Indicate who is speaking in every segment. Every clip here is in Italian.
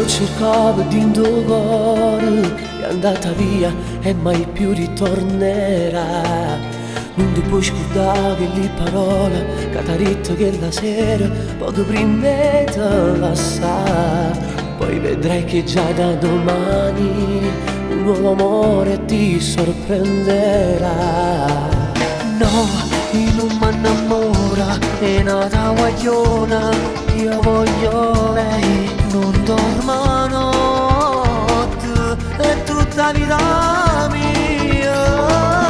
Speaker 1: cercavo dentro il cuore, è andata via e mai più ritornerà. Non ti puoi scordare che le parole che ti ha detto che la sera poco prima te lasciare. Poi vedrai che già da domani un nuovo amore ti sorprenderà. No, io non mi innamora, è nata guagliona, io voglio lei, non dormo notte, è tutta vita mia.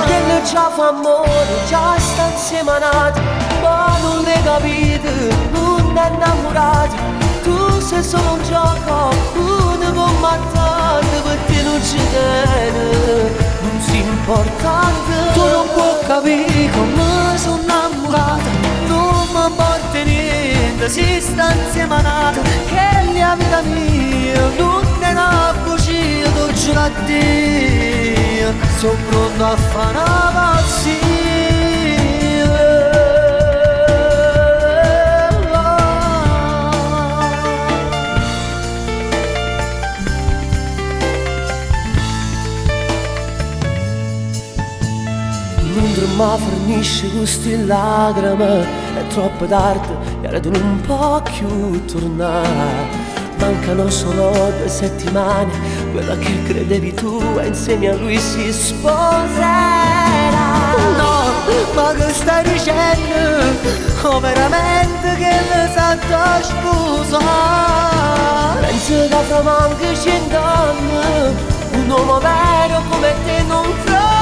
Speaker 1: Che non già fa amore, già sta insieme a nati, ma non le capite, non è innamorati. Tu sei solo un gioco, uno può mattarti perché non ci tiene, non si importante. Tu non puoi capire come sono innamorata, non mi importa niente, si sta insieme a nata, che è la vita mia, non è una bugia, tu giuro a Dio, sono pronto a fare una pazzia. Ma fornisce queste lacrime, è troppo tardi e ora tu non può più tornare. Mancano solo 2 settimane, quella che credevi tu e insieme a lui si sposerà. No, ma che stai dicendo? Oh, veramente che le sento sposare? Penso che fra manca 100 anni un uomo vero come te non troverà.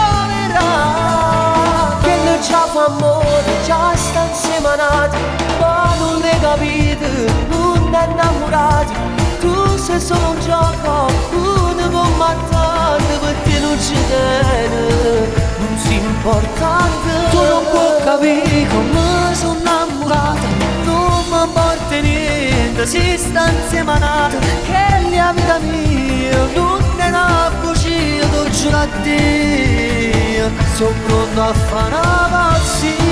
Speaker 1: Che non già fa amore, già sta insieme a nati, ma non le capite, non è innamorati. Tu sei solo un gioco, uno può mattarti perché non ci tiene, non si importante. Tu non puoi capire come sono innamorata, non mi importa niente, si sta insieme a nata, che è la vita mia, non è una bugia, tu giuro a Dio, sono pronto a fare una pazzia.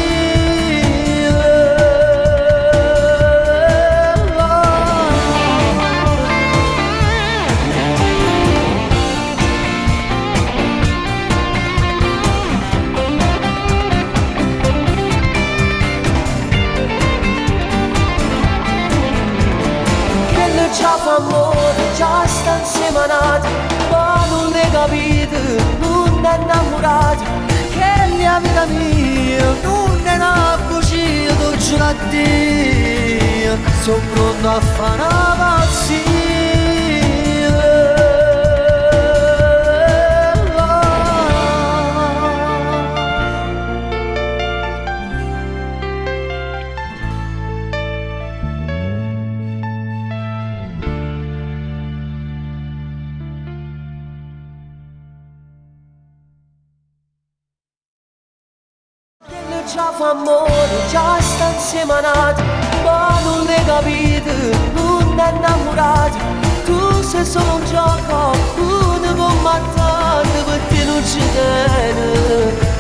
Speaker 1: Che non già fa amore, già sta insieme a nati, ma non le capite, non è innamorati. La vita mia non è una bugia, tu giuro a Dio, sono pronto a fare una pazzia. Già fa amore, già sta insieme a nati, ma non le capite, non è innamorati. Tu sei solo un gioco, uno può mattarti perché non ci tiene,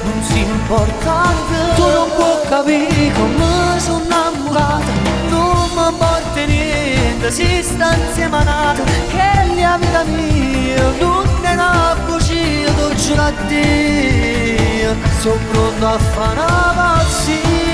Speaker 1: non si importante. Tu non puoi capire come sono innamorata, non mi importa niente, si sta insieme a nata, che è la vita mia, non è una bugia, tu giuro a Dio, sono pronto a fare una pazzia.